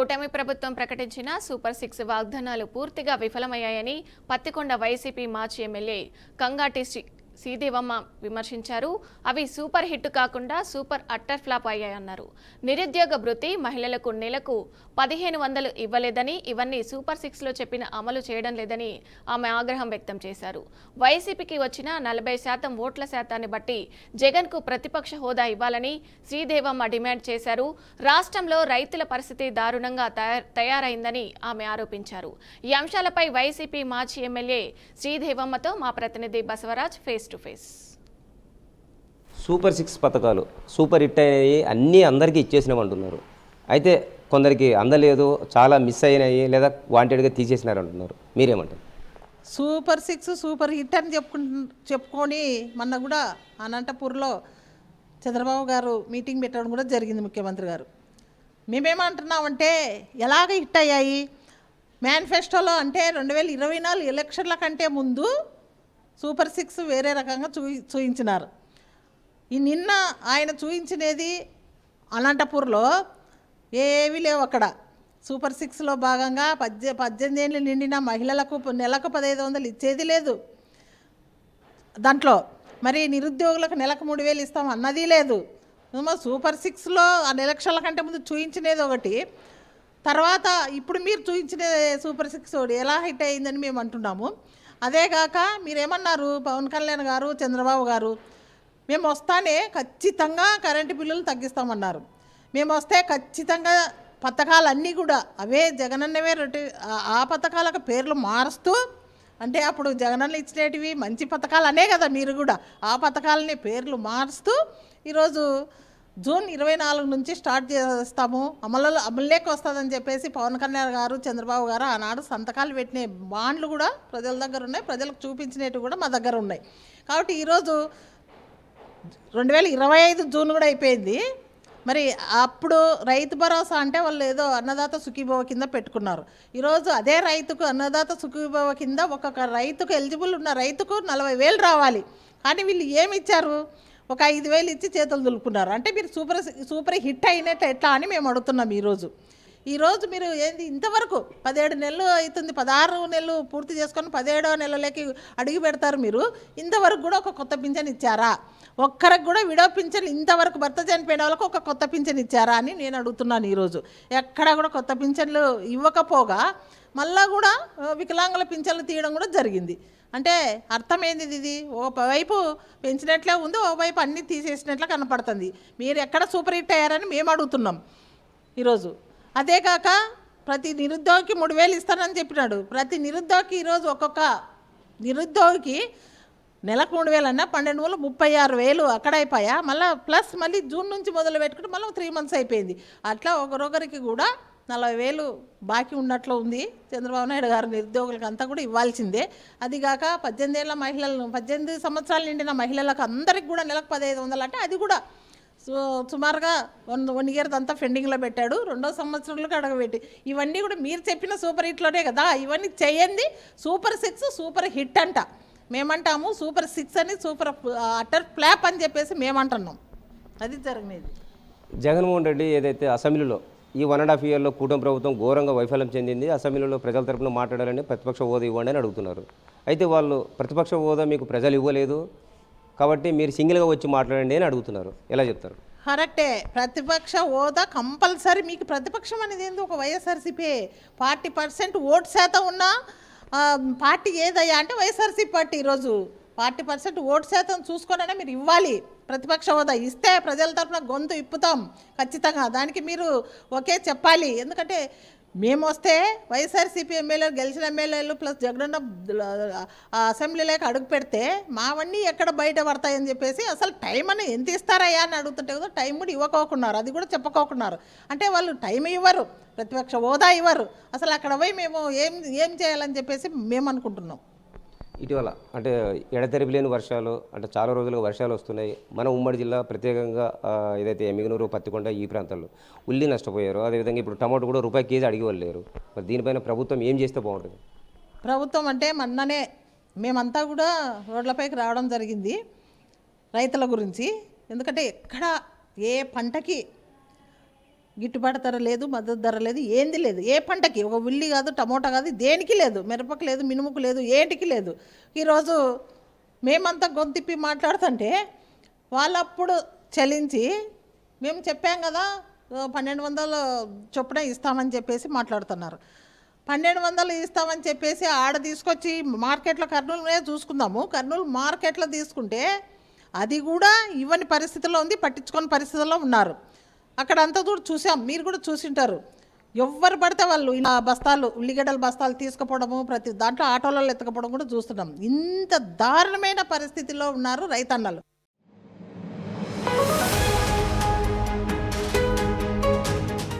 కూటమి ప్రభుత్వం ప్రకటించిన సూపర్ 6 వాగ్దానాలు పూర్తిగా విఫలమయ్యాయని పత్తికొండ వైసీపీ మాజీ ఎమ్మెల్యే కంగాటి శ్రీదేవమ్మ విమర్శించారు. అవి సూపర్ హిట్ కాకుండా సూపర్ అట్టర్ ఫ్లాప్ అయ్యాయన్నారు. నిరుద్యోగ భృతి మహిళలకు నెలకు 1500 ఇవ్వలేదని, ఇవన్నీ సూపర్ 6లో చెప్పిన అమలు చేయడం లేదని ఆమె ఆగ్రహం వ్యక్తం చేశారు. వైసీపీకి వచ్చిన 40% ఓట్ల శాతాన్ని బట్టి జగన్కు ప్రతిపక్ష హోదా ఇవ్వాలని శ్రీదేవమ్మ డిమాండ్ చేశారు. రాష్ట్రంలో రైతుల పరిస్థితి దారుణంగా తయారైందని ఆమె ఆరోపించారు. ఈ అంశాలపై వైసీపీ మాజీ ఎమ్మెల్యే శ్రీదేవమ్మతో మా ప్రతినిధి Basavaraj face to face. Super 6 పథకాలు సూపర్ హిట్ అయ్యాయి, అన్నీ అందరికీ ఇచ్చేసినామంటున్నారు. అయితే కొందరికి అందలేదు, చాలా మిస్ అయినాయి లేదా వాంటెడ్గా తీసేసినారు అంటున్నారు. మీరేమంటారు? సూపర్ 6 సూపర్ హిట్ అని చెప్పుకొని మొన్న కూడా అనంతపూర్లో చంద్రబాబు గారు మీటింగ్ పెట్టడం కూడా జరిగింది. ముఖ్యమంత్రి గారు మేమేమంటున్నామంటే ఎలాగ హిట్ అయ్యాయి మేనిఫెస్టోలో అంటే 2024 ఎలక్షన్ల కంటే ముందు సూపర్ 6 వేరే రకంగా చూయించినారు. ఈ నిన్న ఆయన చూయించినది అనంతపూర్లో ఏవీ లేవు. అక్కడ సూపర్ 6లో భాగంగా 18 ఏళ్ళు నిండిన మహిళలకు నెలకు 1500 ఇచ్చేది లేదు. దాంట్లో మరి నిరుద్యోగులకు నెలకు 3000 ఇస్తాం అన్నది లేదు. సూపర్ 6లో ఆ ఎలక్షన్ల కంటే ముందు చూయించినది ఒకటి, తర్వాత ఇప్పుడు మీరు చూయించిన సూపర్ 6 ఎలా హిట్ అయిందని మేము అంటున్నాము. అదేగాక మీరేమన్నారు పవన్ కళ్యాణ్ గారు, చంద్రబాబు గారు, మేము వస్తానే ఖచ్చితంగా కరెంటు బిల్లులు తగ్గిస్తామన్నారు. మేము వస్తే ఖచ్చితంగా పథకాలన్నీ కూడా అవే జగనన్నవే ఆ పథకాలకు పేర్లు మారుస్తూ, అంటే అప్పుడు జగనన్న ఇచ్చినవి మంచి పథకాలు అనే కదా మీరు కూడా ఆ పథకాలని పేర్లు మారుస్తూ ఈరోజు జూన్ 24 నుంచి స్టార్ట్ చేస్తాము, అమల్లోకి వస్తుందని చెప్పేసి పవన్ కళ్యాణ్ గారు, చంద్రబాబు గారు ఆనాడు సంతకాలు పెట్టిన బాండ్లు కూడా ప్రజల దగ్గర ఉన్నాయి, ప్రజలకు చూపించినవి కూడా మా దగ్గర ఉన్నాయి. కాబట్టి ఈరోజు 2025 జూన్ కూడా అయిపోయింది. మరి అప్పుడు రైతు భరోసా అంటే వాళ్ళు ఏదో అన్నదాత సుఖీభవ కింద పెట్టుకున్నారు. ఈరోజు అదే రైతుకు అన్నదాత సుఖీభవ కింద ఒక్కొక్క రైతుకు ఎలిజిబుల్ ఉన్న రైతుకు 40,000 రావాలి. కానీ వీళ్ళు ఏమి ఇచ్చారు? ఒక 5,000 ఇచ్చి చేతులు దులుపుకున్నారు. అంటే మీరు సూపర్ హిట్ అయినట్టు ఎట్లా అని మేము అడుగుతున్నాం. ఈరోజు మీరు ఏంది ఇంతవరకు 17 నెలలు అవుతుంది, 16 నెలలు పూర్తి చేసుకొని 17వ నెలలోకి అడుగు పెడతారు. మీరు ఇంతవరకు కూడా ఒక కొత్త పింఛన్ ఇచ్చారా? ఒక్కరికి కూడా విడో పింఛన్ ఇంతవరకు భర్త చనిపోయిన వాళ్ళకు ఒక కొత్త పింఛన్ ఇచ్చారా అని నేను అడుగుతున్నాను. ఈరోజు ఎక్కడ కూడా కొత్త పింఛన్లు ఇవ్వకపోగా మళ్ళా కూడా వికలాంగుల పింఛన్లు తీయడం కూడా జరిగింది. అంటే అర్థమైంది ఇది ఒకవైపు పెంచినట్లే ఉంది, ఒకవైపు అన్నీ తీసేసినట్లే కనపడుతుంది. మీరు ఎక్కడ సూపర్ హిట్ అయ్యారని మేము అడుగుతున్నాం ఈరోజు. అదే కాక ప్రతి నిరుద్యోగికి 3,000 ఇస్తానని చెప్పినాడు. ప్రతి నిరుద్యోగికి ఈరోజు ఒక్కొక్క నిరుద్యోగికి నెలకు 3,000 అన్నా 12 నెలలు 36,000 అక్కడ అయిపోయా. మళ్ళీ జూన్ నుంచి మొదలు పెట్టుకుంటే మళ్ళీ 3 మంత్స్ అయిపోయింది. అట్లా ఒకరొకరికి కూడా 40,000 బాకీ ఉన్నట్లు ఉంది. చంద్రబాబు నాయుడు గారు నిరుద్యోగులకు అంతా కూడా ఇవ్వాల్సిందే. అదిగాక 18 ఏళ్ళ మహిళలను 18 సంవత్సరాలు నిండిన మహిళలకు అందరికి కూడా నెలకు 1,500 అంటే అది కూడా సుమారుగా 1 ఇయర్ అంతా పెండింగ్లో పెట్టాడు. 2వ సంవత్సరంలోకి అడగబెట్టి ఇవన్నీ కూడా మీరు చెప్పిన సూపర్ హిట్లోనే కదా. ఇవన్నీ చేయండి. సూపర్ 6 సూపర్ హిట్ అంట మేమంటాము, సూపర్ 6 అని సూపర్ అటర్ ఫ్లాప్ అని చెప్పేసి మేమంటున్నాం. అది జరిగినది. జగన్మోహన్ రెడ్డి ఏదైతే అసెంబ్లీలో ఈ 1.5 ఇయర్లో కూటమి ప్రభుత్వం ఘోరంగా వైఫల్యం చెందింది, అసెంబ్లీలో ప్రజల తరపున మాట్లాడాలని ప్రతిపక్ష హోదా ఇవ్వండి అని అడుగుతున్నారు. అయితే వాళ్ళు ప్రతిపక్ష హోదా మీకు ప్రజలు ఇవ్వలేదు కాబట్టి మీరు సింగిల్గా వచ్చి మాట్లాడండి అని అడుగుతున్నారు. ఎలా చెప్తారు? కరెక్టే. ప్రతిపక్ష హోదా కంపల్సరీ. మీకు ప్రతిపక్షం అనేది ఏంది? ఒక వైఎస్ఆర్సీపీ 40% ఓటు శాతం ఉన్న పార్టీ ఏదయ్యా అంటే వైఎస్ఆర్సీ పార్టీ. ఈరోజు 40% ఓటు శాతం చూసుకొనైనా మీరు ఇవ్వాలి. ప్రతిపక్ష హోదా ఇస్తే ప్రజల తరఫున గొంతు ఇప్పుతాం ఖచ్చితంగా. దానికి మీరు ఓకే చెప్పాలి. ఎందుకంటే మేము వస్తే వైఎస్ఆర్సీపీ ఎమ్మెల్యేలు గెలిచిన ఎమ్మెల్యేలు ప్లస్ జగనన్న అసెంబ్లీలోకి అడుగు పెడితే మావన్నీ ఎక్కడ బయట పడతాయని చెప్పేసి అసలు టైం అని ఎంత ఇస్తారయ్యా అని అడుగుతుంటే కదా టైం కూడా ఇవ్వకోకున్నారు, అది కూడా చెప్పకోకున్నారు. అంటే వాళ్ళు టైం ఇవ్వరు, ప్రతిపక్ష హోదా ఇవ్వరు. అసలు అక్కడ పోయి మేము ఏం చేయాలని చెప్పేసి మేము అనుకుంటున్నాం. ఇటీవల అంటే ఎడతెరిపి లేని వర్షాలు, అంటే చాలా రోజులుగా వర్షాలు వస్తున్నాయి. మన ఉమ్మడి జిల్లా ప్రత్యేకంగా ఏదైతే ఎమ్మిగనూరు, పత్తికొండ ఈ ప్రాంతాల్లో ఉల్లి నష్టపోయారు. అదేవిధంగా ఇప్పుడు టమాటో కూడా రూపాయి కేజీ అడిగి వెళ్ళలేరు. మరి దీనిపైన ప్రభుత్వం ఏం చేస్తే బాగుంటుంది? ప్రభుత్వం అంటే మొన్ననే మేమంతా కూడా రోడ్లపైకి రావడం జరిగింది రైతుల గురించి. ఎందుకంటే ఎక్కడ ఏ పంటకి గిట్టుబాటు ధర లేదు, మద్దతు ధర లేదు, ఏంది లేదు. ఏ పంటకి, ఒక ఉల్లి కాదు, టమోటా కాదు, దేనికి లేదు. మిరపకు లేదు, మినుముకు లేదు, ఏటికి లేదు. ఈరోజు మేమంతా గొంతిప్పి మాట్లాడుతుంటే వాళ్ళప్పుడు చలించి మేము చెప్పాం కదా 1200 చొప్పున ఇస్తామని చెప్పేసి మాట్లాడుతున్నారు. 1200 ఇస్తామని చెప్పేసి ఆడ తీసుకొచ్చి మార్కెట్లో కర్నూలునే చూసుకుందాము. కర్నూలు మార్కెట్లో తీసుకుంటే అది కూడా ఇవ్వని పరిస్థితిలో ఉంది, పట్టించుకొని పరిస్థితుల్లో ఉన్నారు. అక్కడ అంతా కూడా చూసాం, మీరు కూడా చూసింటారు. ఎవరు పడితే వాళ్ళు ఇలా బస్తాలు, ఉల్లిగడ్డల బస్తాలు తీసుకుపోవడము, ప్రతి దాంట్లో ఆటోలలో ఎత్తుకపోవడం కూడా చూస్తున్నాం. ఇంత దారుణమైన పరిస్థితిలో ఉన్నారు రైతన్నలు.